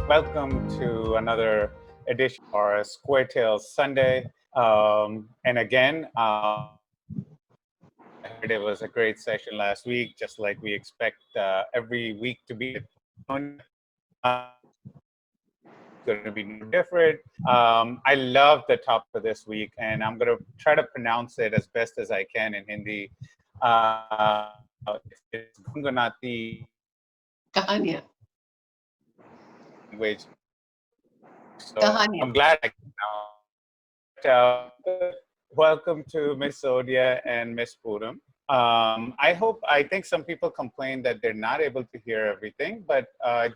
Welcome to another edition of our Square Tales Sunday. And again, I heard it was a great session last week, just like we expect every week to be. It's going to be no different. I love the topic for this week, and I'm going to try to pronounce it as best as I can in Hindi. It's Gunganati Kahania. language. So Kahania. I'm glad I can welcome to Miss Sonia and Miss Puram. I think some people complain that they're not able to hear everything, but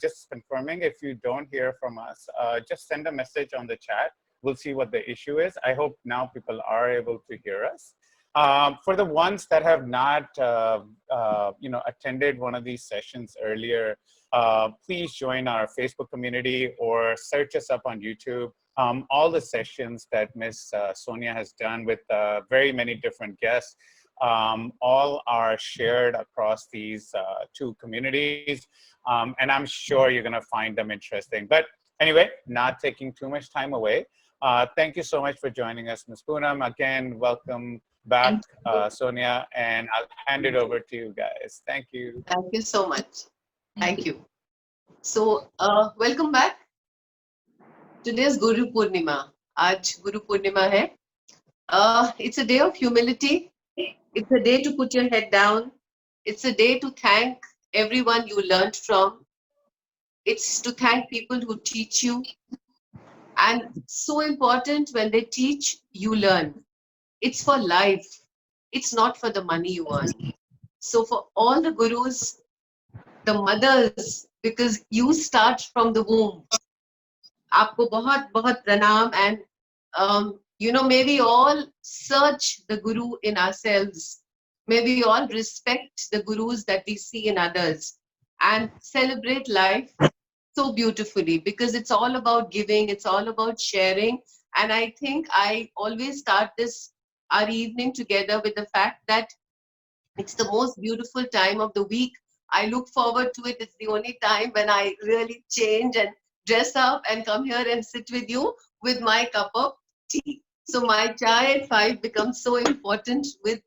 just confirming, if you don't hear from us, just send a message on the chat. We'll see what the issue is. I hope now people are able to hear us. For the ones that have not, attended one of these sessions earlier, please join our Facebook community or search us up on YouTube. All the sessions that Ms. Sonia has done with very many different guests, all are shared across these two communities. And I'm sure you're going to find them interesting. But anyway, not taking too much time away. Thank you so much for joining us, Ms. Poonam. Again, welcome back, Sonia, and I'll hand it over to you guys. Thank you. Thank you so much. Thank you. So, welcome back. Today is Guru Purnima. Aaj Guru Purnima hai. It's a day of humility. It's a day to put your head down. It's a day to thank everyone you learned from. It's to thank people who teach you. And so important, when they teach, you learn. It's for life. It's not for the money you earn. So for all the gurus, the mothers, because you start from the womb, आपको बहुत बहुत pranam, and may we all search the guru in ourselves. May we all respect the gurus that we see in others and celebrate life so beautifully, because it's all about giving, it's all about sharing. And I think I always start our evening together with the fact that it's the most beautiful time of the week. I look forward to it. It's the only time when I really change and dress up and come here and sit with you with my cup of tea. So my chai at 5 becomes so important with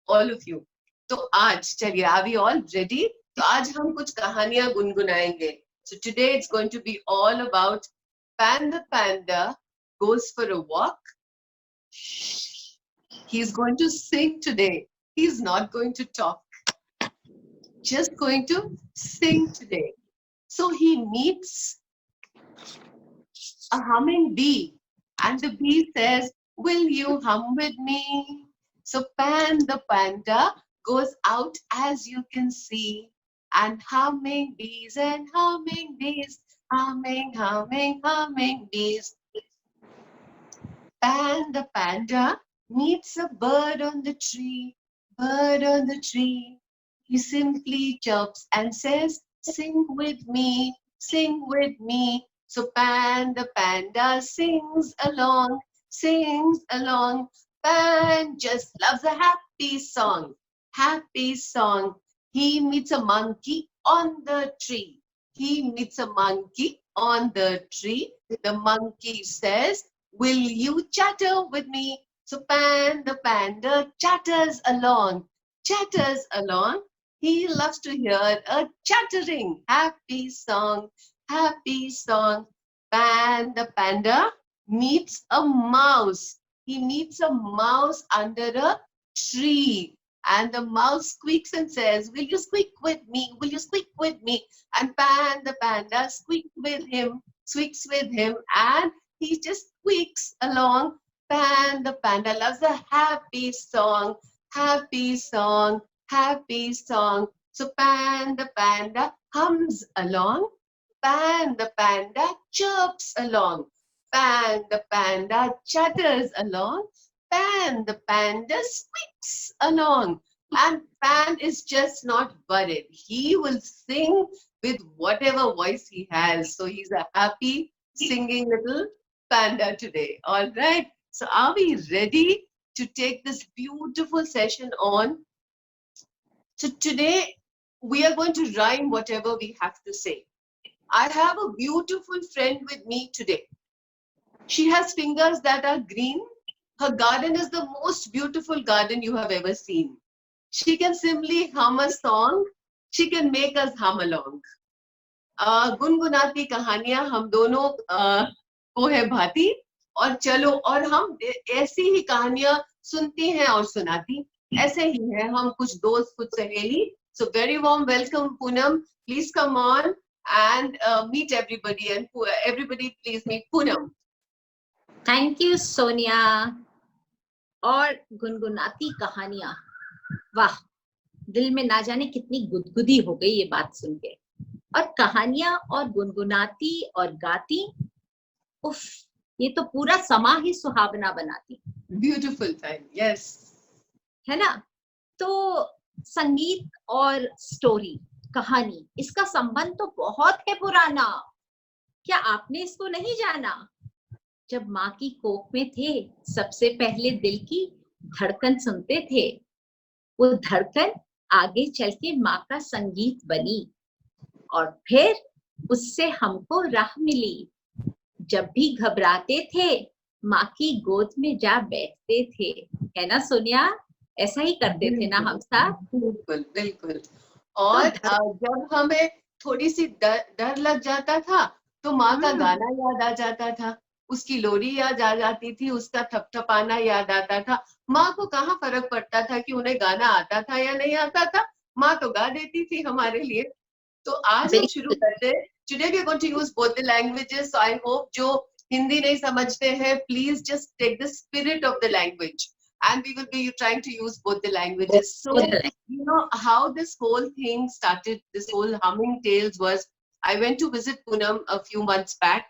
all of you. So आज चलिए, are we all ready? तो आज हम कुछ कहानियां गुनगुनाएंगे. So today it's going to be all about Pan the Panda goes for a walk. He's going to sing today. He's not going to talk. Just going to sing today. So he meets a humming bee, and the bee says, "Will you hum with me?" So Pan the Panda goes out, as you can see, and humming bees and humming bees, humming, humming, humming bees. Pan the Panda meets a bird on the tree, bird on the tree. He simply chirps and says, "Sing with me, sing with me." So Pan the Panda sings along, sings along. Pan just loves a happy song, happy song. He meets a monkey on the tree. He meets a monkey on the tree. The monkey says, "Will you chatter with me?" So Pan the Panda chatters along, chatters along. He loves to hear a chattering, happy song, happy song. Pan the Panda meets a mouse. He meets a mouse under a tree. And the mouse squeaks and says, "Will you squeak with me? Will you squeak with me?" And Pan the Panda squeaks with him, and he just squeaks along. Pan the Panda loves a happy song, happy song, happy song. So Pan the Panda hums along. Pan the Panda chirps along. Pan the Panda chatters along. Pan the Panda squeaks along. And Pan is just not worried. He will sing with whatever voice he has. So he's a happy singing little panda today. All right. So are we ready to take this beautiful session on? So today we are going to rhyme whatever we have to say. I have a beautiful friend with me today. She has fingers that are green. Her garden is the most beautiful garden you have ever seen. She can simply hum a song. She can make us hum along. गुनगुनाती कहानियां हम दोनों को है भाती, और चलो और हम ऐसी ही कहानियां सुनती हैं और सुनाती, ऐसे ही है हम, कुछ दोस्त कुछ सहेली. So very warm welcome Poonam. Please come on and meet everybody, and everybody please meet Poonam. Thank you Sonia. और गुनगुनाती कहानियां, वाह, दिल में ना जाने कितनी गुदगुदी हो गई ये बात सुन के. और कहानियां और गुनगुनाती और गाती, उफ, ये तो पूरा समा ही सुहावना बनाती. Beautiful time, yes. है ना. तो संगीत और स्टोरी, कहानी, इसका संबंध तो बहुत है पुराना. क्या आपने इसको नहीं जाना? जब माँ की कोख में थे, सबसे पहले दिल की धड़कन सुनते थे. वो धड़कन आगे चल के माँ का संगीत बनी, और फिर उससे हमको राह मिली. जब भी घबराते थे, माँ की गोद में जा बैठते थे. है ना सोनिया? ऐसा ही करते थे ना हम सब? बिल्कुल बिल्कुल. और जब हमें थोड़ी सी डर लग जाता था, तो माँ का गाना याद आ जाता था, उसकी लोरी याद आ जाती थी, उसका थपथपाना याद आता था. माँ को कहाँ फर्क पड़ता था कि उन्हें गाना आता था या नहीं आता था, माँ तो गा देती थी हमारे लिए. तो आज हम शुरू करते हैं. Today we are going to use both the languages. So I hope जो हिंदी नहीं समझते हैं, please just take the spirit of the language, and we will be trying to use both the languages. So you know how this whole thing started, this whole humming tales was, I went to visit Poonam a few months back,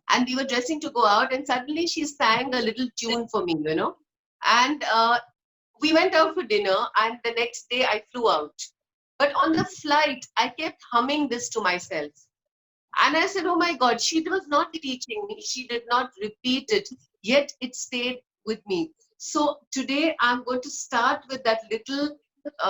and we were dressing to go out, and suddenly she sang a little tune for me, you know, and we went out for dinner, and the next day I flew out. But on the flight, I kept humming this to myself. And I said, oh my God, she was not teaching me. She did not repeat it, yet it stayed with me. So today I'm going to start with that little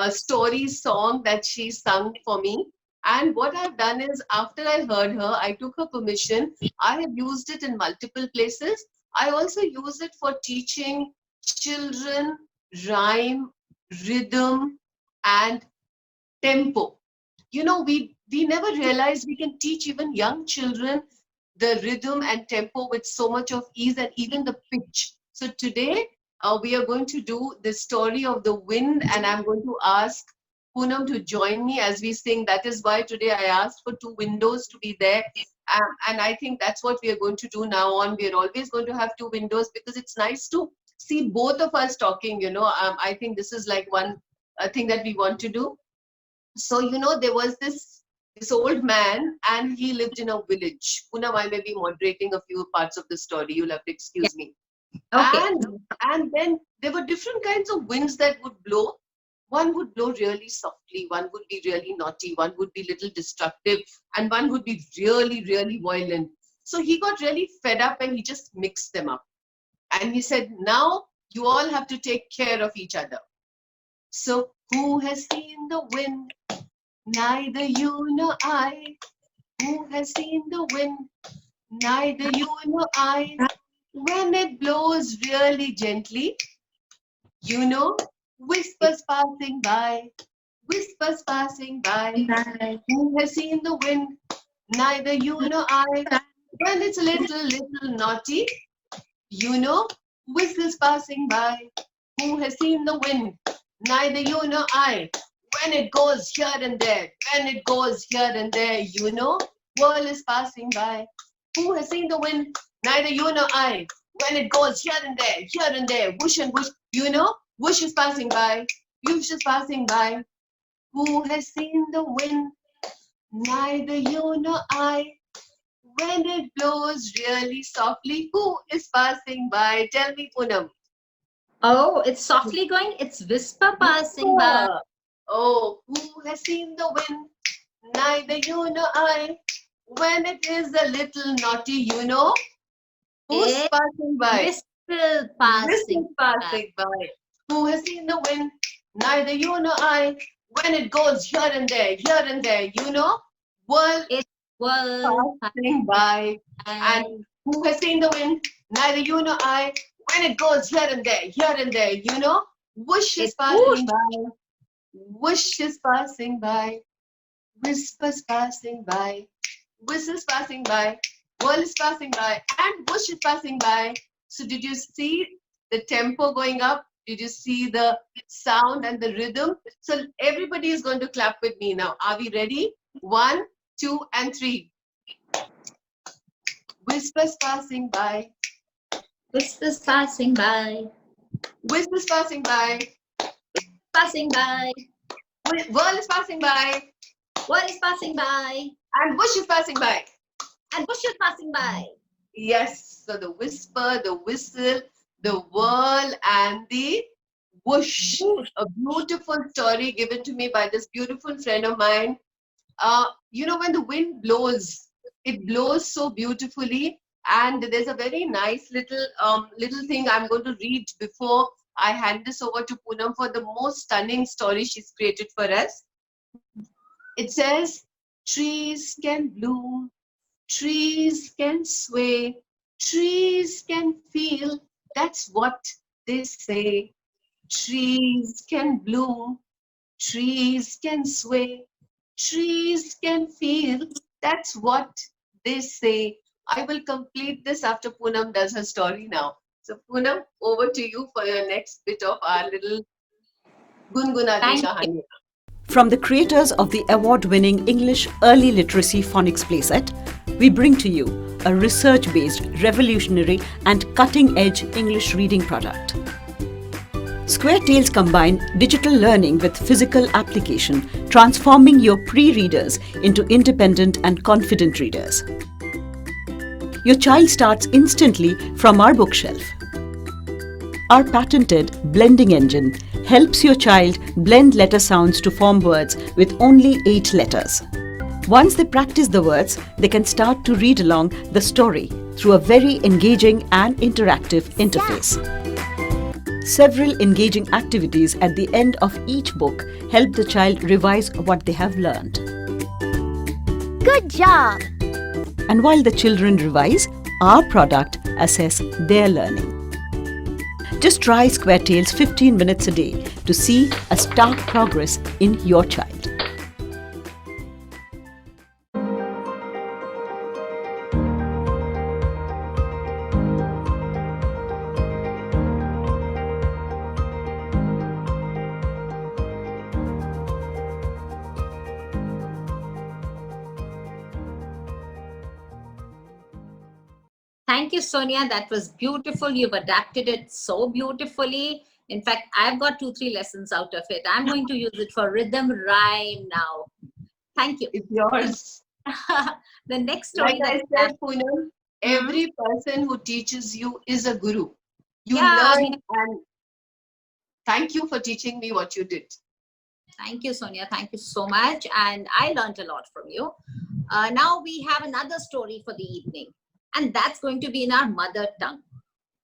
story song that she sung for me. And what I've done is, after I heard her, I took her permission. I have used it in multiple places. I also use it for teaching children rhyme, rhythm, and tempo. You know, we never realized we can teach even young children the rhythm and tempo with so much of ease, and even the pitch. So today we are going to do the story of the wind, and I'm going to ask Poonam to join me as we sing. That is why today I asked for 2 windows to be there. And I think that's what we are going to do now on. We are always going to have 2 windows, because it's nice to see both of us talking, you know. I think this is like one thing that we want to do. So, you know, there was this old man, and he lived in a village. Poonam, I may be moderating a few parts of the story. You'll have to excuse me. Okay. And then there were different kinds of winds that would blow. One would blow really softly, one would be really naughty, one would be little destructive, and one would be really, really violent. So he got really fed up, and he just mixed them up. And he said, now you all have to take care of each other. So who has seen the wind? Neither you nor I. Who has seen the wind? Neither you nor I. When it blows really gently, you know, whispers passing by, whispers passing by. Who has seen the wind? Neither you nor I. When it's a little naughty, you know, whistles passing by. Who has seen the wind? Neither you nor I. When it goes here and there, when it goes here and there, you know, whirl is passing by. Who has seen the wind? Neither you nor I. When it goes here and there, whoosh and whoosh, you know, whoosh is passing by, whoosh is passing by. Who has seen the wind? Neither you nor I. When it blows really softly, who is passing by? Tell me, Poonam. Oh, it's softly going. It's whisper passing by. Oh, who has seen the wind? Neither you nor I. When it is a little naughty, you know, who's passing by? Whistle passing by. Who has seen the wind? Neither you nor I. When it goes here and there, you know, whirl World passing by. And who has seen the wind? Neither you nor I. When it goes here and there, you know, whoosh is It's passing by. Whoosh is passing by. Whispers passing by. Whistles passing by. Whirl is passing by. And whoosh is passing by. So did you see the tempo going up? Did you see the sound and the rhythm? So everybody is going to clap with me now. Are we ready? 1, 2, and 3. Whispers passing by. Whispers passing by. Whispers passing by. Passing by. Whirl is passing by. Whirl is passing by. And whoosh is passing by. And bush is passing by. Yes. So the whisper, the whistle, the whirl, and the whoosh. A beautiful story given to me by this beautiful friend of mine. You know, when the wind blows, it blows so beautifully. And there's a very nice little thing I'm going to read before I hand this over to Poonam for the most stunning story she's created for us. It says, trees can bloom, trees can sway, trees can feel, that's what they say. Trees can bloom, trees can sway, trees can feel, that's what they say. I will complete this after Poonam does her story now. So Poonam, over to you for your next bit of our little Gungunati Thank you. Kahani. From the creators of the award-winning English Early Literacy Phonics Playset, we bring to you a research-based, revolutionary and cutting-edge English reading product. Square Tales combine digital learning with physical application, transforming your pre-readers into independent and confident readers. Your child starts instantly from our bookshelf. Our patented blending engine helps your child blend letter sounds to form words with only 8 letters. Once they practice the words, they can start to read along the story through a very engaging and interactive interface. Several engaging activities at the end of each book help the child revise what they have learned. Good job! And while the children revise, our product assess their learning. Just try Square Tales 15 minutes a day to see a stark progress in your child. Thank you, Sonia. That was beautiful. You've adapted it so beautifully. In fact, I've got 2-3 lessons out of it. I'm going to use it for rhythm rhyme now. Thank you. It's yours. The next story Like I that said, Poonam, every person who teaches you is a guru. You Yeah, learn, and thank you for teaching me what you did. Thank you, Sonia. Thank you so much. And I learned a lot from you. Now we have another story for the evening. And that's going to be in our mother tongue.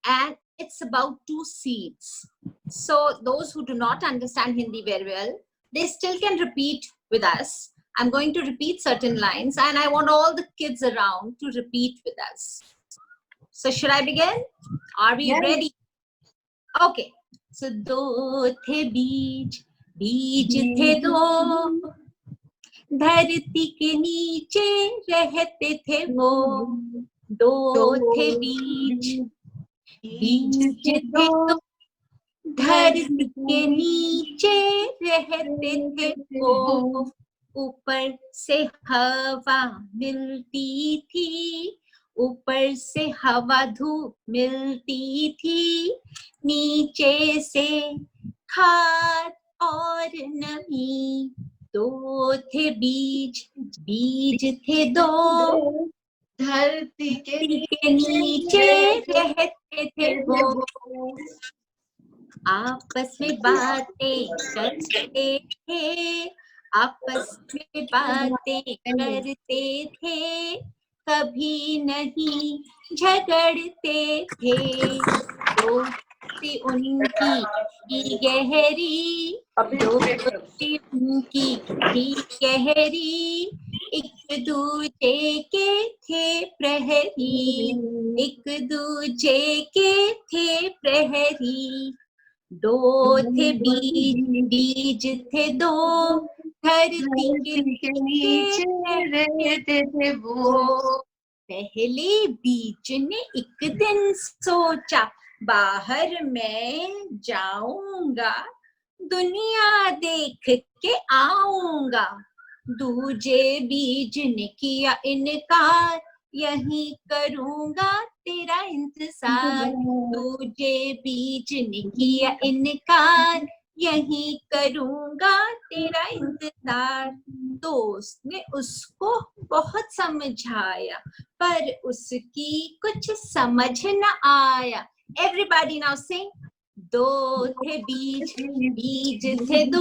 And it's about 2 seeds. So those who do not understand Hindi very well, they still can repeat with us. I'm going to repeat certain lines and I want all the kids around to repeat with us. So should I begin? Are we Yes. ready? Okay. So दो थे बीज, बीज थे दो, धरती के नीचे रहते थे वो. दो थे बीज, बीज थे दो, धरती के नीचे रहते थे वो. ऊपर से हवा मिलती थी, ऊपर से हवा धूप मिलती थी, नीचे से खाद और नमी. दो थे बीज, बीज थे दो, धरती के नीचे रहते थे वो. आपस में बातें करते थे, आपस में बातें करते थे, कभी नहीं झगड़ते थे. दोस्ती उनकी थी गहरी, दोस्ती उनकी थी गहरी, एक दूजे के थे प्रहरी, एक दूजे के थे प्रहरी। दो थे बीज, बीज थे दो, धरती के के नीचे रहते थे वो। पहले बीज ने एक दिन सोचा, बाहर मैं जाऊंगा, दुनिया देख के आऊंगा। दूजे बीज ने किया इनकार, यहीं करूंगा तेरा इंतजार। दूजे बीज ने किया इनकार, यहीं करूंगा तेरा इंतजार। दोस्त ने उसको बहुत समझाया, पर उसकी कुछ समझ न आया। Everybody now sing. दो थे बीज, बीज थे दो,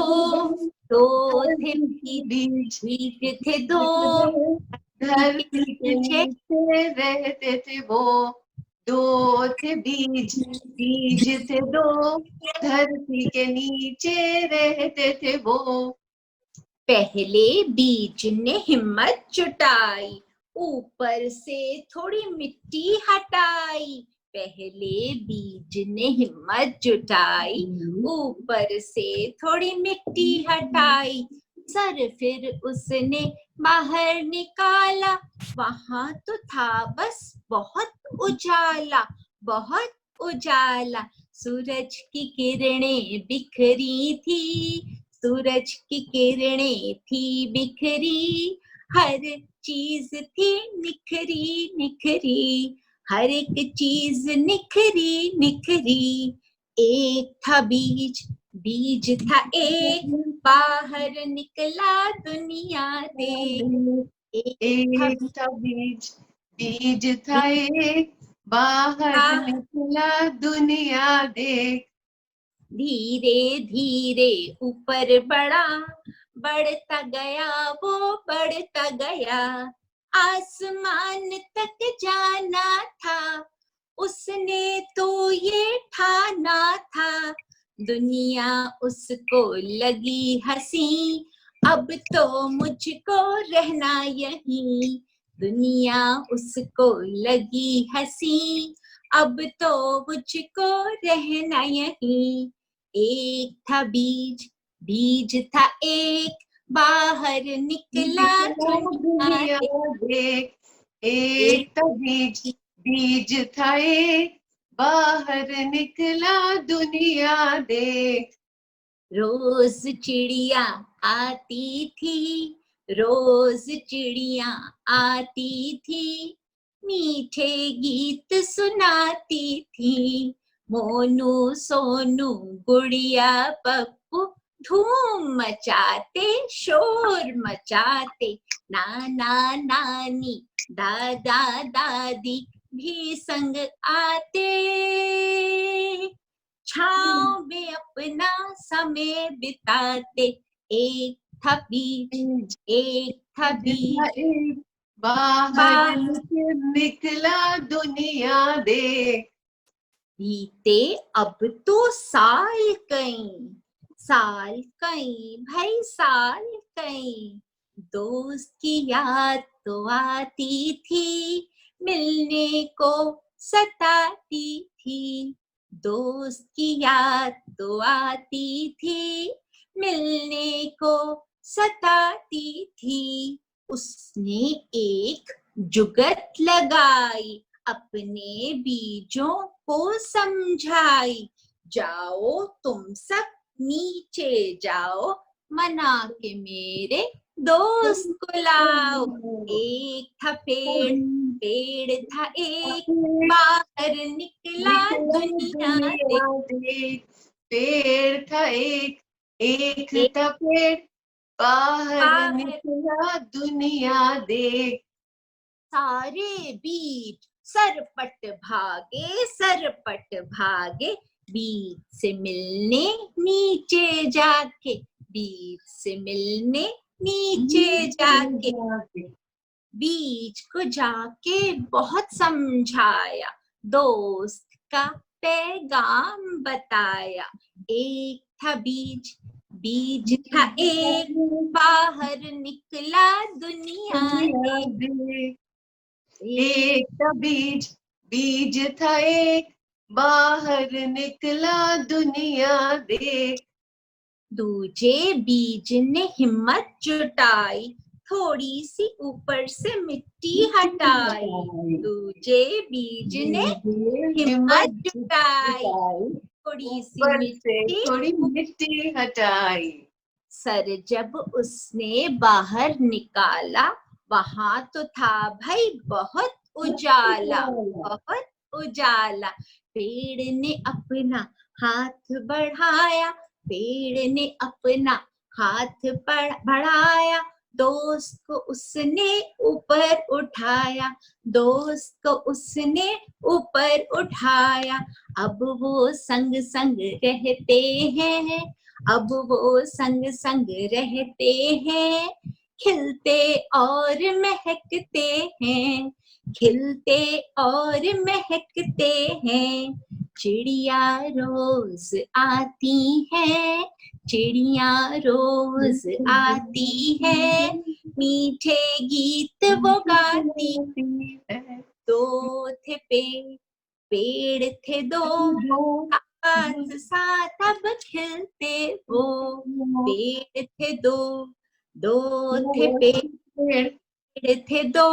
दो थे बीज, बीज थे दो, धरती के नीचे रहते थे वो। दो थे बीज, बीज थे दो, धरती के नीचे रहते थे वो। पहले बीज ने हिम्मत जुटाई, ऊपर से थोड़ी मिट्टी हटाई। पहले बीज ने हिम्मत जुटाई, ऊपर से थोड़ी मिट्टी हटाई। सर फिर उसने बाहर निकाला, वहां तो था बस बहुत उजाला, बहुत उजाला। सूरज की किरणें बिखरी थी, सूरज की किरणें थी बिखरी। हर चीज थी निखरी निखरी, हर एक चीज निखरी निखरी। एक था बीज, बीज था एक, बाहर निकला दुनिया देख। एक था बीज, बीज था एक, बाहर निकला दुनिया देख। धीरे धीरे ऊपर बढ़ा, बढ़ता गया वो बढ़ता गया। आसमान तक जाना था, उसने तो ये ठाना था। दुनिया उसको लगी हंसी, अब तो मुझको रहना यहीं। दुनिया उसको लगी हंसी, अब तो मुझको रहना यहीं। एक था बीज, बीज था एक, बाहर निकला दुनिया देख। एक था बीज, बीज था एक, बाहर निकला दुनिया देख। रोज चिड़िया आती थी, रोज चिड़िया आती थी, मीठे गीत सुनाती थी। मोनू सोनू गुड़िया पप्पू धूम मचाते शोर मचाते। नाना नानी दादा दादी भी संग आते, छाँव में अपना समय बिताते। एक था बीज, एक था बीज, बाहर निकला दुनिया देख। बीते अब तो साल कई, साल कई भाई साल कई। दोस्त की याद तो आती थी, मिलने को सताती थी। दोस्त की याद तो आती थी, मिलने को सताती थी। उसने एक जुगत लगाई, अपने बीजों को समझाई। जाओ तुम सब नीचे जाओ, मना के मेरे दोस्त को लाओ। एक था पेड़, पेड़ था एक, बाहर निकला दुनिया देख। पेड़ था एक था पेड़, बाहर निकला दुनिया देख। सारे बीज सरपट भागे, सरपट भागे, बीज से मिलने नीचे जाके, बीज से मिलने नीचे जाके। बीज को जाके बहुत समझाया, दोस्त का पैगाम बताया। एक था बीज, बीज था एक, बाहर निकला दुनिया देख। एक था बीज, बीज था एक, बाहर निकला दुनिया देख। दूजे बीज ने हिम्मत जुटाई, थोड़ी सी ऊपर से मिट्टी हटाई। दूजे बीज ने हिम्मत जुटाई, थोड़ी सी ऊपर से मिट्टी। थोड़ी मिट्टी हटाई। सर जब उसने बाहर निकाला, वहां तो था भाई बहुत उजाला, बहुत उजाला। पेड़ ने अपना हाथ बढ़ाया, पेड़ ने अपना हाथ बढ़ाया, दोस्त को उसने ऊपर उठाया, दोस्त को उसने ऊपर उठाया। अब वो संग संग रहते हैं, अब वो संग संग रहते हैं, खिलते और महकते हैं, खिलते और महकते हैं। चिड़िया रोज आती है, चिड़िया रोज आती है, मीठे गीत वो गाती है। दो थे पेड़, पेड़ थे दो, साथ साथ अब खिलते वो। पेड़ थे दो, दो थे पेड़, पेड़ थे दो,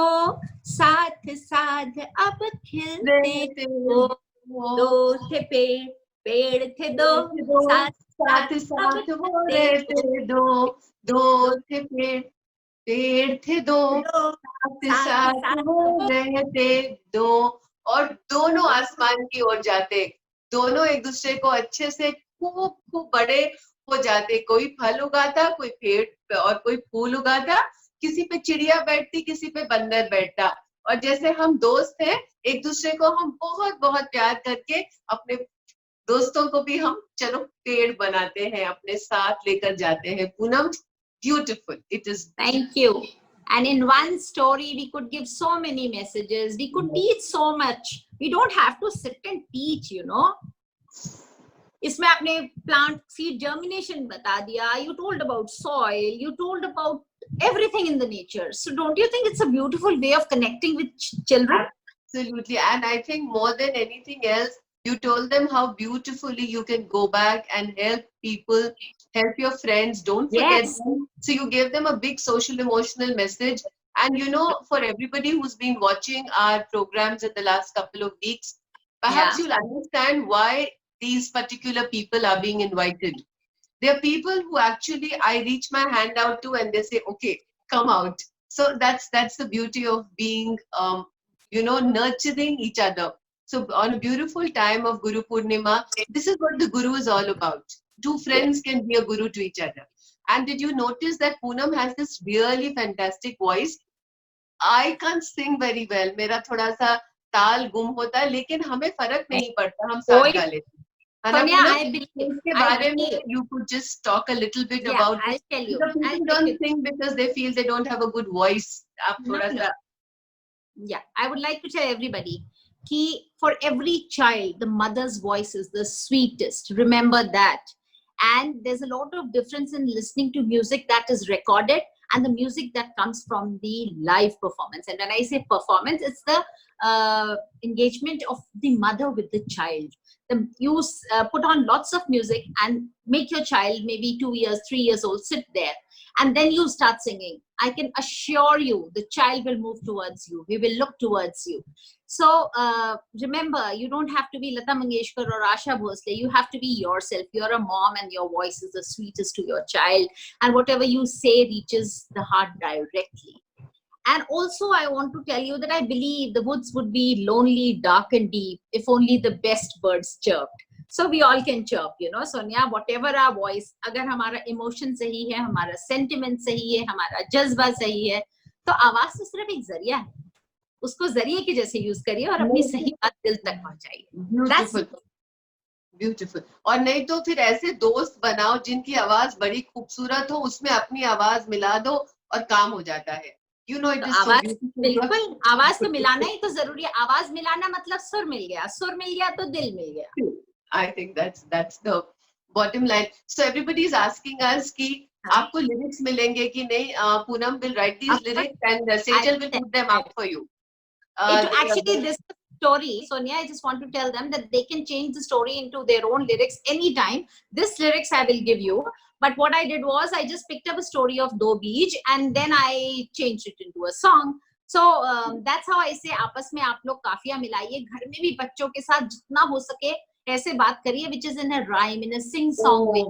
साथ साथ अब खिलते वो। दो थे पेड़, पेड़ थे दो, साथ साथ साथ वो रहते दो। दो थे पेड़, पेड़ थे दो, साथ साथ वो रहते दो। और दोनों आसमान की ओर जाते, दोनों एक दूसरे को अच्छे से खूब खूब बड़े हो जाते। कोई फल उगाता, कोई पेड़ और कोई फूल उगाता, किसी पे चिड़िया बैठती, किसी पे बंदर बैठता। और जैसे हम दोस्त हैं, एक दूसरे को हम बहुत बहुत प्यार करके अपने दोस्तों को भी हम चलो पेड़ बनाते हैं, अपने साथ लेकर जाते हैं। Poonam, beautiful, it is. Thank you. And in one story, we could give so many messages. We could teach so much. We don't have to sit and teach, you know. इसमें आपने plant seed germination बता दिया. You told about soil. You told about everything in the nature. So don't you think it's a beautiful way of connecting with children? Absolutely. And I think more than anything else, you told them how beautifully you can go back and help people, help your friends. Don't forget Yes. them. So you gave them a big social emotional message. And you know, for everybody who's been watching our programs in the last couple of weeks, perhaps you'll understand why these particular people are being invited. There are people who actually I reach my hand out to and they say, okay, come out. So that's the beauty of being, you know, nurturing each other. So on a beautiful time of Guru Purnima, this is what the Guru is all about. Two friends can be a Guru to each other. And did you notice that Poonam has this really fantastic voice? I can't sing very well. मेरा थोड़ा सा ताल गुम होता है, लेकिन हमें फर्क नहीं पड़ता, हम साथ गा लेते हैं। Sonia, I believe. इसके बारे में you could just talk a little bit about I'll it. tell you. The people don't sing because they feel they don't have a good voice. आप थोड़ा सा. Yeah, I would like to tell everybody कि for every child, the mother's voice is the sweetest. Remember that. And there's a lot of difference in listening to music that is recorded and the music that comes from the live performance. And when I say performance, it's the engagement of the mother with the child. You put on lots of music and make your child maybe 2 years, 3 years old, sit there. And then you start singing. I can assure you the child will move towards you. He will look towards you. So remember, you don't have to be Lata Mangeshkar or Asha Bhosle. You have to be yourself. You're a mom and your voice is the sweetest to your child. And whatever you say reaches the heart directly. And also, I want to tell you that I believe the woods would be lonely, dark and deep if only the best birds chirped. So we all can chirp, you know, Sonia, whatever our voice, अगर हमारा emotion सही है, हमारा sentiment सही है, हमारा जज्बा सही है, तो आवाज तो सिर्फ एक जरिया है. उसको जरिए के जैसे यूज करिए और अपनी सही बात दिल तक पहुंचाइए. Beautiful. Beautiful. और नहीं तो फिर ऐसे दोस्त बनाओ जिनकी आवाज बड़ी खूबसूरत हो, उसमें अपनी आवाज मिला दो और काम हो जाता है. You know, it is so beautiful. बिल्कुल, आवाज तो मिलाना ही तो जरूरी है. आवाज मिलाना मतलब सुर मिल गया तो दिल मिल गया. I think that's the bottom line. So everybody is asking us कि आपको lyrics मिलेंगे कि नहीं? Poonam will write these lyrics and Sejal will put them up for you. Actually, this story, Sonia, I just want to tell them that they can change the story into their own lyrics anytime. This lyrics I will give you. But what I did was I just picked up a story of Do Beach and then I changed it into a song. So that's how I say आपस में आप लोग काफिया मिलाइए, घर में भी बच्चों के साथ जितना हो सके ऐसे बात करिए, which is in a rhyme, in a sing song way.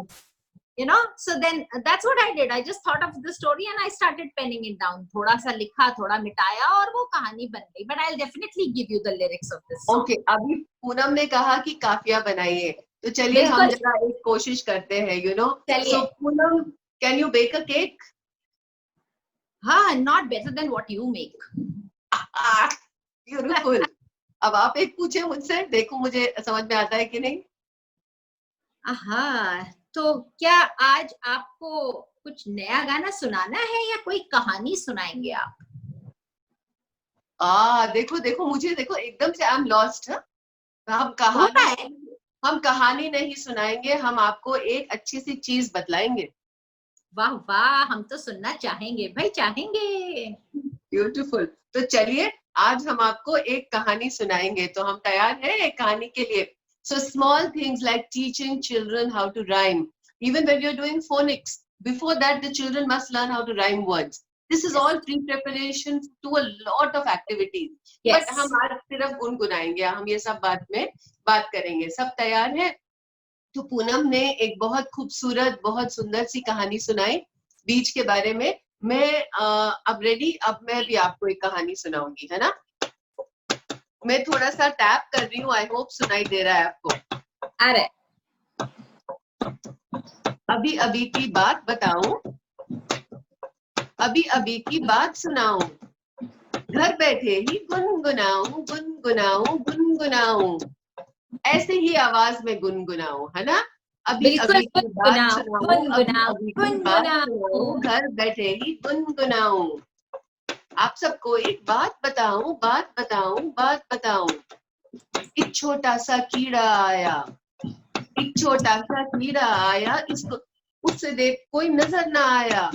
You know, so then that's what I did. I just thought of the story and I started penning it down. थोड़ा सा लिखा, थोड़ा मिटाया और वो कहानी बन गई. But I'll definitely give you the lyrics of this song. Okay, अभी पूनम ने कहा कि काफिया बनाइए, तो चलिए हम जरा एक कोशिश करते हैं, you know. So Poonam, can you bake a cake? हाँ, not better than what you make. Beautiful. अब आप एक पूछे मुझसे, देखो मुझे समझ में आता है कि नहीं. हाँ, तो क्या आज आपको कुछ नया गाना सुनाना है या कोई कहानी सुनाएंगे आप? देखो देखो मुझे देखो एकदम से आई एम लॉस्ट. हम कहानी नहीं सुनाएंगे, हम आपको एक अच्छी सी चीज बतलाएंगे. वाह वाह, हम तो सुनना चाहेंगे भाई, चाहेंगे. ब्यूटीफुल. तो चलिए आज हम आपको एक कहानी सुनाएंगे. तो हम तैयार हैं एक कहानी के लिए. So small things like teaching children how to rhyme. Even when you're doing phonics, before that the children must learn how to rhyme words. This is all pre-preparation to a lot of activities. Yes. But हम आज सिर्फ गुनगुनाएंगे, हम ये सब बात में बात करेंगे. सब तैयार हैं? तो पूनम ने एक बहुत खूबसूरत, बहुत सुंदर सी कहानी सुनाई बीच के बारे में. मैं अब रेडी, अब मैं भी आपको एक कहानी सुनाऊंगी, है ना. मैं थोड़ा सा टैप कर रही हूँ, आई होप सुनाई दे रहा है आपको. अरे अभी अभी की बात बताऊं, अभी अभी की बात सुनाऊं, घर बैठे ही गुनगुनाऊं गुनगुनाऊं गुनगुनाऊं, ऐसे ही आवाज में गुनगुनाऊं, है ना. अभी अभी की बात सुनाऊं, अभी अभी की बात सुनाऊं, घर बैठे ही गुनगुनाऊं. आप सबको एक बात बताऊं, बात बताऊं, बात बताऊं. एक छोटा सा कीड़ा आया, एक छोटा सा कीड़ा आया, इसको उससे देख कोई नजर ना आया.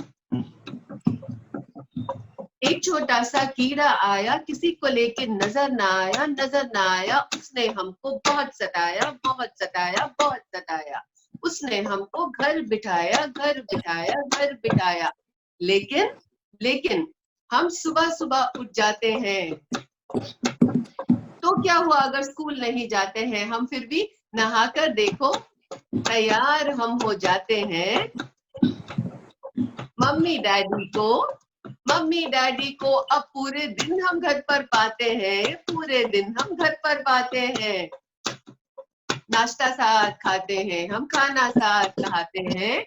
एक छोटा सा कीड़ा आया, किसी को लेके नजर ना आया, नजर ना आया. उसने हमको बहुत सताया, बहुत सताया, बहुत सताया. उसने हमको घर बिठाया, घर बिठाया, घर बिठाया. लेकिन हम सुबह सुबह उठ जाते हैं. तो क्या हुआ अगर स्कूल नहीं जाते हैं? हम फिर भी नहाकर देखो तैयार हम हो जाते हैं. मम्मी डैडी को अब पूरे दिन हम घर पर पाते हैं, पूरे दिन हम घर पर पाते हैं. नाश्ता साथ खाते हैं, हम खाना साथ खाते हैं.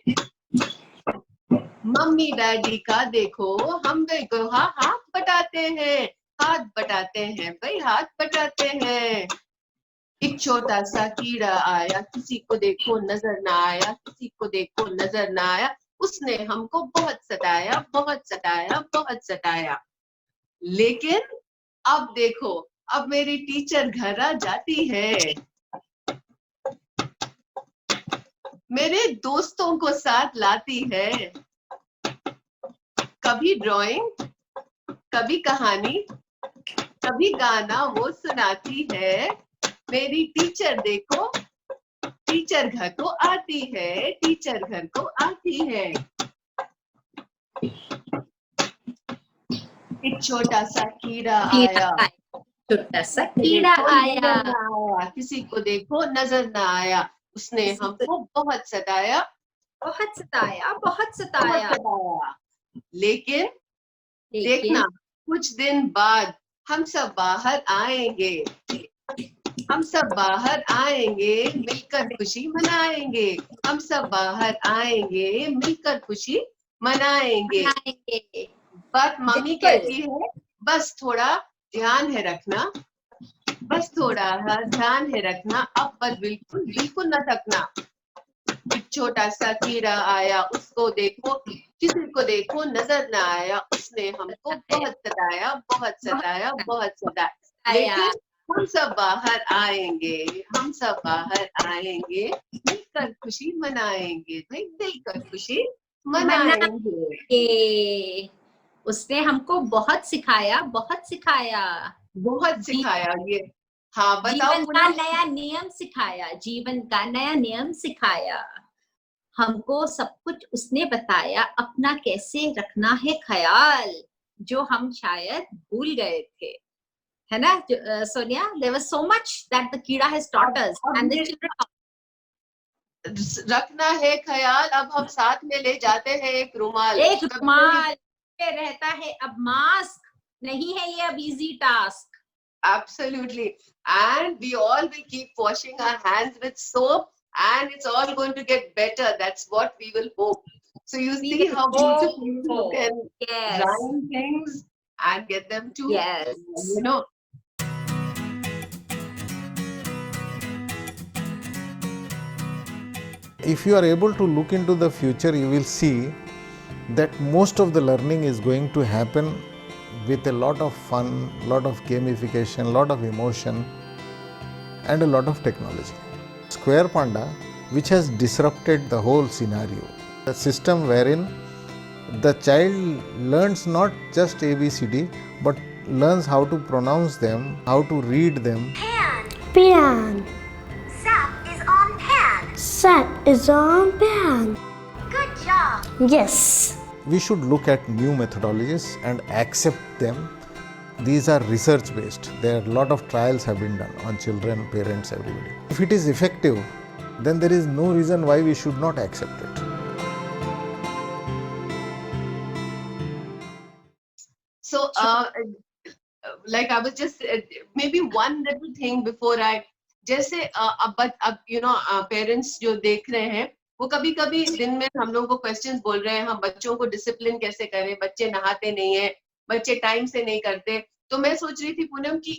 मम्मी डैडी का देखो, हम देखो हाथ बटाते हैं, हाथ बटाते हैं भाई, हाथ बटाते हैं. एक छोटा सा कीड़ा आया, किसी को देखो नजर ना आया, किसी को देखो नजर ना आया. उसने हमको बहुत सताया, बहुत सताया, बहुत सताया. लेकिन अब देखो, अब मेरी टीचर घर आ जाती है, मेरे दोस्तों को साथ लाती है. कभी ड्राइंग, कभी कहानी, कभी गाना वो सुनाती है. मेरी टीचर देखो, टीचर घर को आती है, टीचर घर को आती है. एक छोटा सा कीड़ा आया, छोटा सा कीड़ा आया, किसी को देखो नजर ना आया. उसने हमको बहुत सताया, बहुत सताया, बहुत सताया. लेकिन देखना कुछ दिन बाद हम सब बाहर आएंगे, हम सब बाहर आएंगे, मिलकर खुशी मनाएंगे. हम सब बाहर आएंगे, मिलकर खुशी मनाएंगे. बात मम्मी कहती है, बस थोड़ा ध्यान है रखना, बस थोड़ा ध्यान है रखना. अब बस बिल्कुल बिल्कुल न थकना. एक छोटा सा कीड़ा आया, उसको देखो, किसी को देखो नजर ना आया. उसने हमको बहुत सताया, बहुत सताया, बहुत सताया. लेकिन हम सब बाहर आएंगे, हम सब बाहर आएंगे, मिलकर खुशी मनाएंगे, भाई मिलकर खुशी मनाएंगे। ये उसने हमको बहुत सिखाया, बहुत सिखाया। बहुत सिखाया ये। हाँ बताओ जीवन का पूनम। नया नियम सिखाया, जीवन का नया नियम सिखाया। हमको सब कुछ उसने बताया, अपना कैसे रखना है ख्याल, जो हम शायद भूल गए थे, है ना Sonia? There was so much that the Kida has taught us, अब and the ये children. रखना है ख्याल, अब हम साथ में ले जाते हैं एक रुमाल। एक रुमाल पे रहता है अब मास्क, नहीं है ये अब easy task. Absolutely. And we all will keep washing our hands with soap, and it's all going to get better. That's what we will hope. So you We see will how beautiful you hope. can Yes. rhyme things and get them to, Yes. you know. If you are able to look into the future, you will see that most of the learning is going to happen with a lot of fun, lot of gamification, lot of emotion, and a lot of technology. Square Panda, which has disrupted the whole scenario, a system wherein the child learns not just ABCD but learns how to pronounce them, how to read them. Pan. Sap is on pan. Sap is on pan. Good job. Yes. We should look at new methodologies and accept them. These are research based. There are a lot of trials have been done on children, parents, everybody. If it is effective, then there is no reason why we should not accept it. So, like I was just maybe one little thing before I, जैसे अब you know parents जो देख रहे हैं, वो कभी कभी दिन में हम लोगों को क्वेश्चंस बोल रहे हैं, हम बच्चों को डिसिप्लिन कैसे करें, बच्चे नहाते नहीं है, बच्चे टाइम से नहीं करते। तो मैं सोच रही थी पूनम की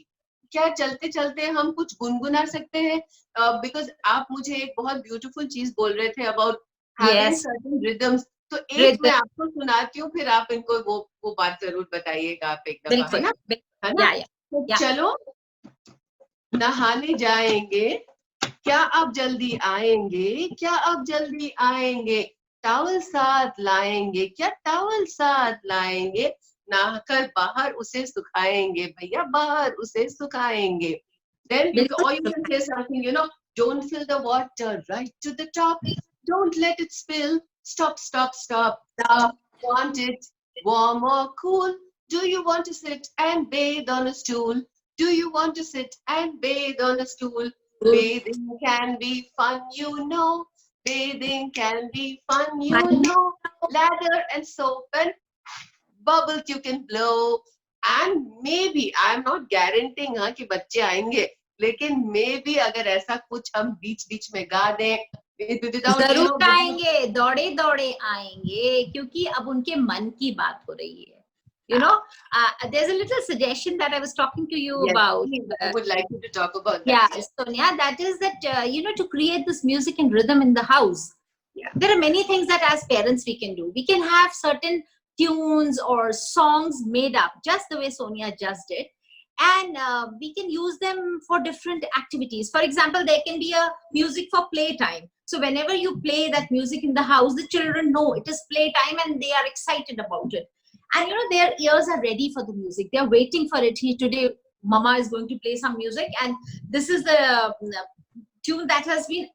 क्या चलते चलते हम कुछ गुनगुना सकते हैं, बिकॉज आप मुझे एक बहुत ब्यूटीफुल चीज बोल रहे थे अबाउट हैविंग सर्टेन रिदम्स। तो एक मैं आपको सुनाती हूँ, फिर आप इनको वो बात जरूर बताइएगा आप एक दफा, है ना? है ना? तो चलो नहाने जाएंगे, क्या आप जल्दी आएंगे, क्या आप जल्दी आएंगे, टॉवल साथ लाएंगे, क्या टॉवल साथ लाएंगे, नहाकर बाहर उसे सुखाएंगे, भैया बाहर उसे सुखाएंगे। Then or you can say something, you know, don't fill the water right to the top, don't let it spill, stop, stop, stop, stop. Want it warm or cool? Do you want to sit and bathe on a stool? Do you want to sit and bathe on a stool? Bathing can be fun, you know. Bathing can be fun, you know. Lather and soap and bubbles you can blow. And maybe, I'm not guaranteeing हाँ कि बच्चे आएंगे, लेकिन maybe अगर ऐसा कुछ हम बीच बीच में गा दें, जरूर आएंगे, दौड़े दौड़े आएंगे, क्योंकि अब उनके मन की बात हो रही है। You know, there's a little suggestion that I was talking to you about. I would like you to talk about that. Yeah, Sonia, that is that, you know, to create this music and rhythm in the house. Yeah. There are many things that as parents we can do. We can have certain tunes or songs made up, just the way Sonia just did. And we can use them for different activities. For example, there can be a music for playtime. So whenever you play that music in the house, the children know it is playtime and they are excited about it. And you know, their ears are ready for the music. They are waiting for it. Today, Mama is going to play some music, and this is the tune that has been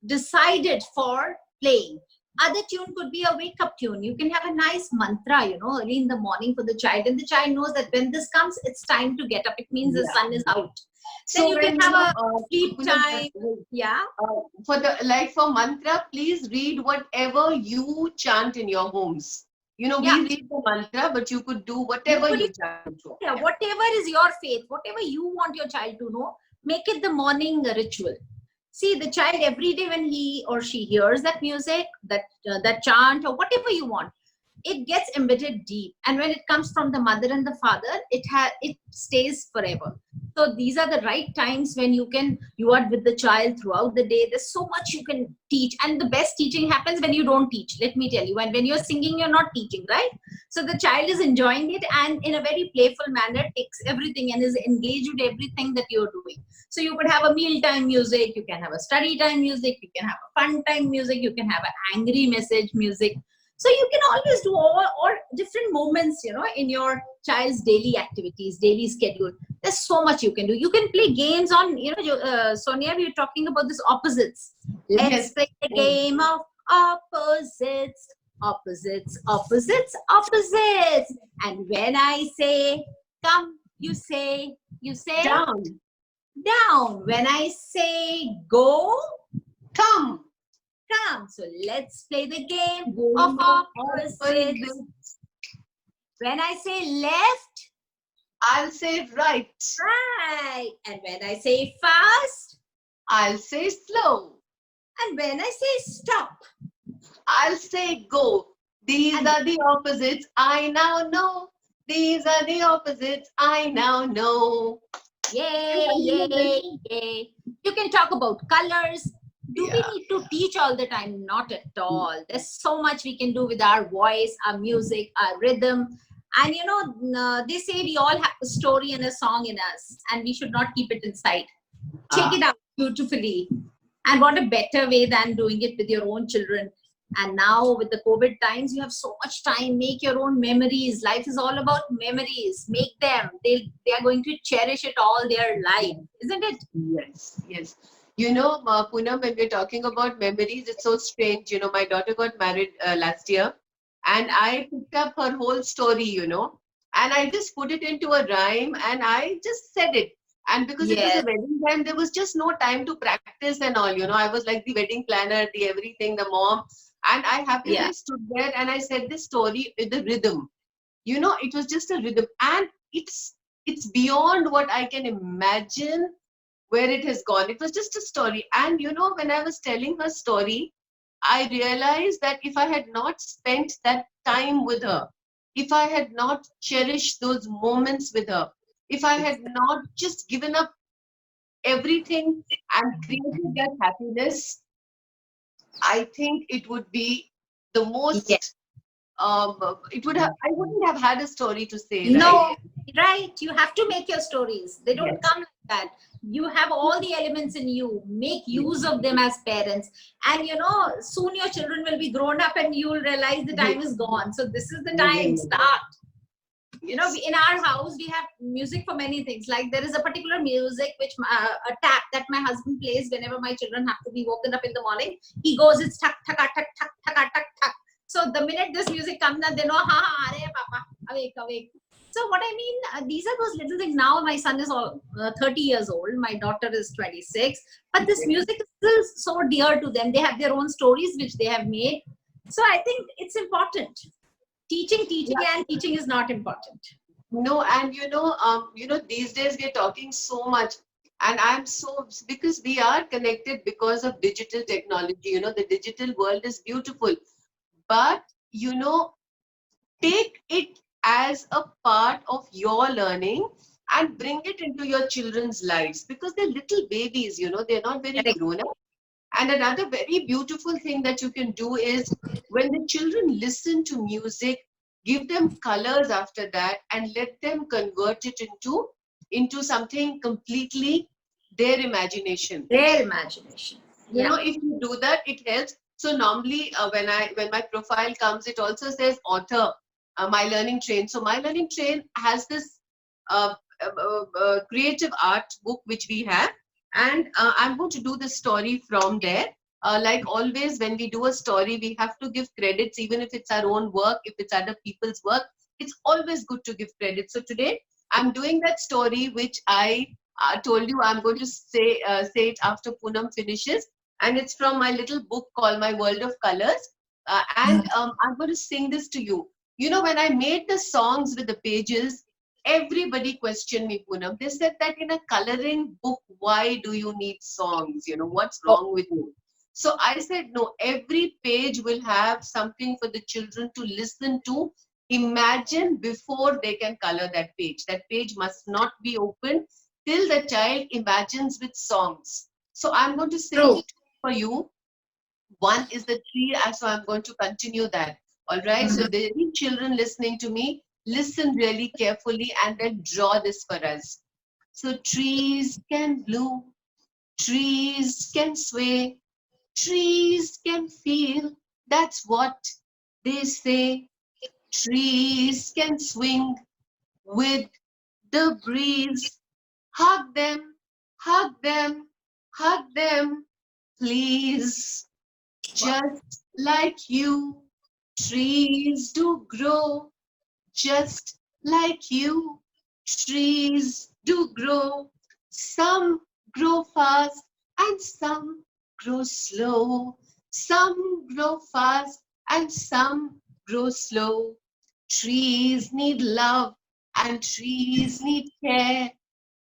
decided for playing. Other tune could be a wake-up tune. You can have a nice mantra, you know, early in the morning for the child, and the child knows that when this comes, it's time to get up. It means the sun is out. Then you can have a sleep time. Yeah. For the for mantra, please read whatever you chant in your homes. You know, we read the mantra, but you could do whatever you chant. Yeah, whatever is your faith, whatever you want your child to know, make it the morning ritual. See, the child every day when he or she hears that music, that chant or whatever you want, it gets embedded deep. And when it comes from the mother and the father, it stays forever. So these are the right times when you are with the child throughout the day. There's so much you can teach, and the best teaching happens when you don't teach. Let me tell you, and when you're singing, you're not teaching, right? So the child is enjoying it, and in a very playful manner takes everything and is engaged with everything that you're doing. So you could have a mealtime music, you can have a study time music, you can have a fun time music, you can have an angry message music. So you can always do all different moments, in your child's daily activities, daily schedule. There's so much you can do. You can play games on, Sonia, we were talking about this opposites. Let's Yes. play the game of opposites, opposites, opposites, opposites. And when I say come, you say Down. down. When I say go, Come. come. So let's play the game Game of of opposites. opposites. When I say left, I'll say right. right. And when I say fast, I'll say slow. and when I say stop, I'll say go. These And- are the opposites I now know. These are the opposites I now know. yay, yay, yay. You can talk about colors. Do we Yeah. need to teach all the time? Not at all. There's so much we can do with our voice, our music, our rhythm. And they say we all have a story and a song in us, and we should not keep it inside. Take it out beautifully. And what a better way than doing it with your own children. And now with the COVID times, you have so much time. Make your own memories. Life is all about memories. Make them. They are going to cherish it all their life, isn't it? Yes, yes. Poonam, when we're talking about memories, it's so strange. My daughter got married last year, and I picked up her whole story, and I just put it into a rhyme, and I just said it. And because it was Yes. a wedding time, there was just no time to practice and all, I was like the wedding planner, the everything, the mom. And I happily Yeah. stood there and I said this story with the rhythm. It was just a rhythm. And it's beyond what I can imagine where it has gone. It was just a story. And when I was telling her story, I realized that if I had not spent that time with her, if I had not cherished those moments with her, if I had not just given up everything and created that happiness, I think it would be the most. Yes. I wouldn't have had a story to say. Right? No, right. You have to make your stories. They don't Yes. come like that. You have all the elements in you. Make use of them as parents. And soon your children will be grown up and you will realize the time is gone. So this is the time. Start. In our house, we have music for many things. Like there is a particular music which a tap that my husband plays whenever my children have to be woken up in the morning. He goes, it's tuck, tuck, tuck, tuck, tuck, tuck, tuck. So the minute this music comes, they know, ha, are papa, awake, awake. So what I mean, these are those little things. Now my son is 30 years old. My daughter is 26. But this music is still so dear to them. They have their own stories which they have made. So I think it's important. Teaching, and teaching is not important. No, and these days we're talking so much, and I'm so, because we are connected because of digital technology. The digital world is beautiful, but take it as a part of your learning and bring it into your children's lives, because they're little babies. They're not very Correct. grown up. And another very beautiful thing that you can do is when the children listen to music, give them colors after that and let them convert it into something completely their imagination. Their imagination. Yeah. If you do that, it helps. So normally when my profile comes, it also says author, My Learning Train. So My Learning Train has this creative art book which we have. And I'm going to do the story from there. Like always, when we do a story, we have to give credits, even if it's our own work, if it's other people's work. It's always good to give credit. So today, I'm doing that story, which I told you I'm going to say it after Poonam finishes. And it's from my little book called My World of Colors. I'm going to sing this to you. When I made the songs with the pages, everybody questioned me, Poonam. They said that in a coloring book, why do you need songs? What's wrong with you? So I said, no, every page will have something for the children to listen to, imagine before they can color that page. That page must not be open. till the child imagines with songs. So I'm going to say True. for you. One is the tree, so I'm going to continue that. All right. So the children listening to me, listen really carefully and then draw this for us. So trees can bloom, trees can sway, trees can feel. That's what they say. Trees can swing with the breeze. Hug them, hug them, hug them, please. Just like you, trees do grow. Just like you, trees do grow. Some grow fast and some grow slow. Some grow fast and some grow slow. Trees need love and trees need care.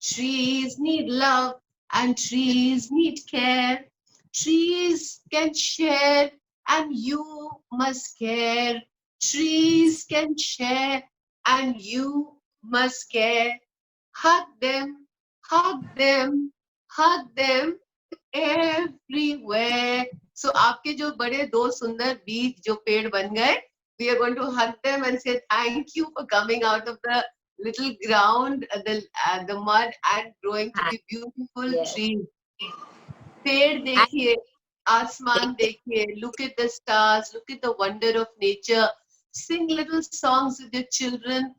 Trees need love and trees need care. Trees can share and you must care. Trees can share and you must care. Hug them, hug them, hug them everywhere. So आपके जो बड़े दो सुंदर बीज जो पेड़ बन गए, we are going to hug them and say thank you for coming out of the little ground, the mud, and growing to be beautiful Yes. trees. पेड़ देखिए, आसमान देखिए, look at the stars, look at the wonder of nature. Sing little songs with your children.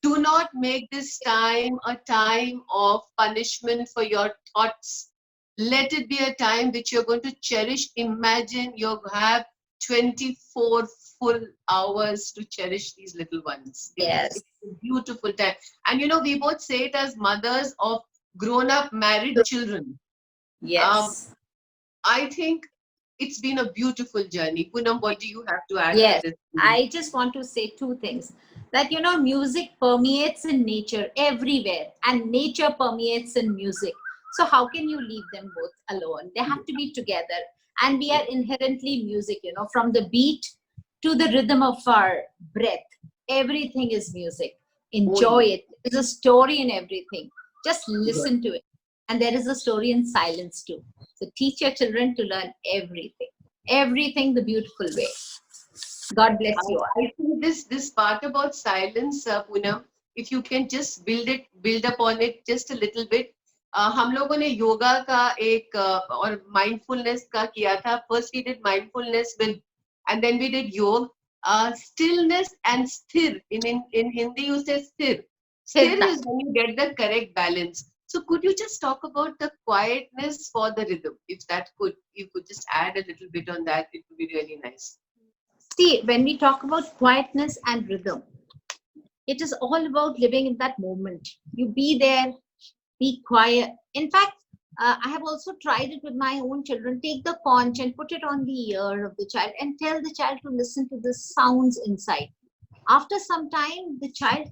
Do not make this time a time of punishment for your thoughts. Let it be a time which you're going to cherish. Imagine you have 24 full hours to cherish these little ones. Yes. It's a beautiful time. And you know, we both say it as mothers of grown-up married children. Yes. I think it's been a beautiful journey. Poonam, what do you have to add Yes, to this? I just want to say two things. That, you know, music permeates in nature everywhere, and nature permeates in music. So how can you leave them both alone? They have to be together. And we are inherently music, you know, from the beat to the rhythm of our breath. Everything is music. Enjoy it. There's a story in everything. Just listen to it. And there is a story in silence too. So teach your children to learn everything. Everything the beautiful way. God bless you all. I think this part about silence, Poonam, if you can just build upon it just a little bit. हम लोगों ने योगा का एक और mindfulness का किया था. First we did mindfulness and then we did yoga. Stillness and sthir. In Hindi you say sthir. Sthir is when you get the correct balance. So could you just talk about the quietness for the rhythm? If you could just add a little bit on that, it would be really nice. See, when we talk about quietness and rhythm, it is all about living in that moment. You be there, be quiet. In fact, I have also tried it with my own children. Take the conch and put it on the ear of the child and tell the child to listen to the sounds inside. After some time, the child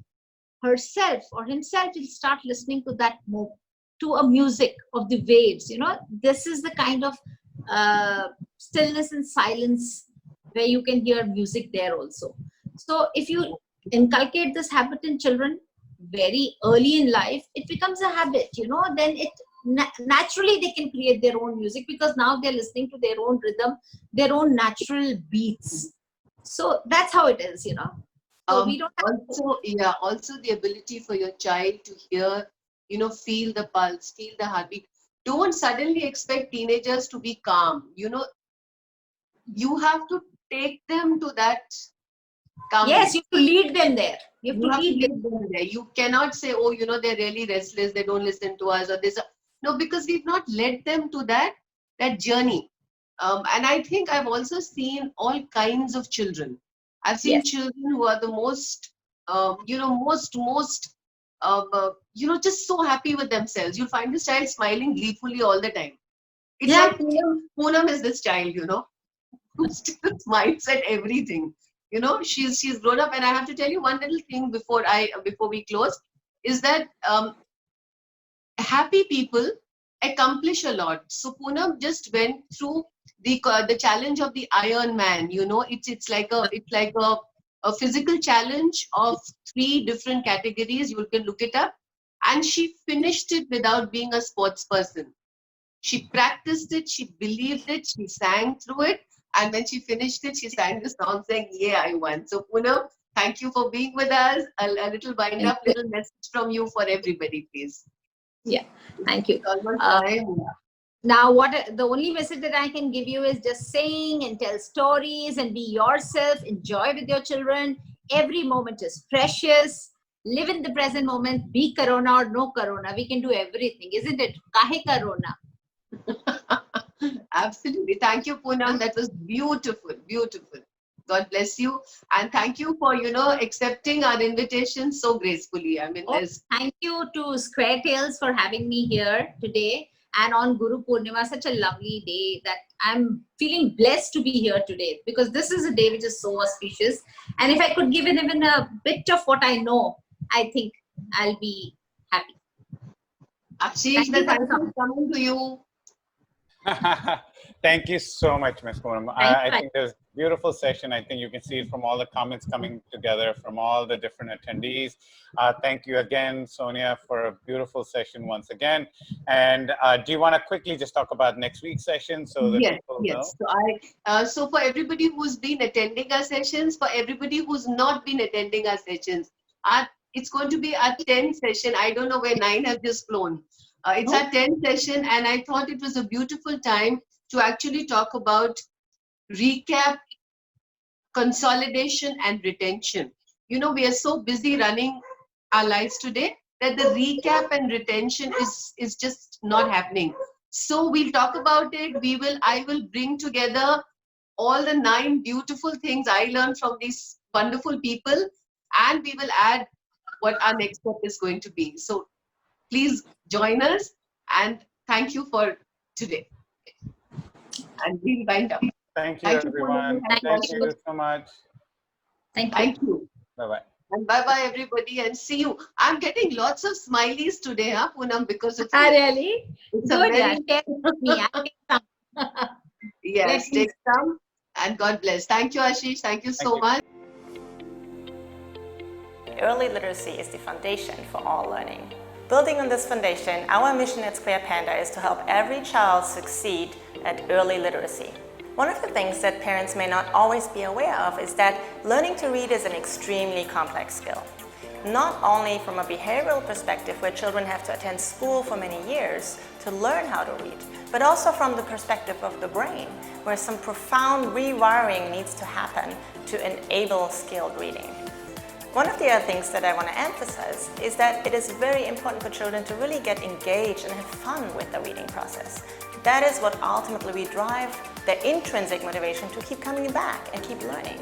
herself or himself will start listening to that to a music of the waves. You know, this is the kind of stillness and silence where you can hear music there also. So if you inculcate this habit in children very early in life, it becomes a habit, you know, then it naturally they can create their own music because now they're listening to their own rhythm, their own natural beats. So that's how it is, you know. So we don't have also the ability for your child to hear, you know, feel the pulse, feel the heartbeat. Don't suddenly expect teenagers to be calm. You know, you have to take them to that calmness. Yes, you have to lead them there. You have to lead them there. You cannot say, oh, you know, they're really restless, they don't listen to us, or this. No, because we've not led them to that journey. And I think I've also seen all kinds of children. I've seen children who are the most, you know, just so happy with themselves. You'll find this child smiling gleefully all the time. It's like Poonam is this child, you know, who still smiles at everything. You know, she's grown up, and I have to tell you one little thing before we close is that happy people accomplish a lot. So Poonam just went through the challenge of the Iron Man. You know, it's like a physical challenge of 3 different categories. You can look it up, And she finished it without being a sports person. She practiced it, she believed it, she sang through it. And when she finished it, she sang the song saying, yeah, I won. So Poonam, thank you for being with us. A little wind up, little message from you for everybody, please. Yeah, thank you. Almost time. Now, the only message that I can give you is just sing and tell stories and be yourself. Enjoy with your children. Every moment is precious. Live in the present moment. Be corona or no corona. We can do everything, isn't it? Kahe corona. Absolutely. Thank you, Poonam. That was beautiful, beautiful. God bless you. And thank you for, accepting our invitation so gracefully. I mean, Thank you to Square Tales for having me here today. And on Guru Purnima, such a lovely day that I'm feeling blessed to be here today, because this is a day which is so auspicious. And if I could give it even a bit of what I know, I think I'll be happy. Ashish, the thank you coming to you. Thank you so much, Ms. Poonam. I think there's a beautiful session. I think you can see it from all the comments coming together from all the different attendees. Thank you again, Sonia, for a beautiful session once again. And do you want to quickly just talk about next week's session so that people know? So for everybody who's been attending our sessions, for everybody who's not been attending our sessions, it's going to be our 10th session. I don't know where 9 have just flown. It's our 10th session, and I thought it was a beautiful time to actually talk about recap, consolidation, and retention. We are so busy running our lives today that the recap and retention is just not happening. So we'll talk about it. I will bring together all the 9 beautiful things I learned from these wonderful people, and we will add what our next step is going to be. So please join us, and thank you for today. And we'll wind up. Thank you, everyone. Thank you so much. Thank you. Bye-bye. And bye-bye, everybody, and see you. I'm getting lots of smileys today, Poonam, because of really? It's good, a me. Yes, take some, and God bless. Thank you, Ashish. Thank you so much. Early literacy is the foundation for all learning. Building on this foundation, our mission at Square Panda is to help every child succeed at early literacy. One of the things that parents may not always be aware of is that learning to read is an extremely complex skill. Not only from a behavioral perspective, where children have to attend school for many years to learn how to read, but also from the perspective of the brain, where some profound rewiring needs to happen to enable skilled reading. One of the other things that I want to emphasize is that it is very important for children to really get engaged and have fun with the reading process. That is what ultimately will drive their intrinsic motivation to keep coming back and keep learning.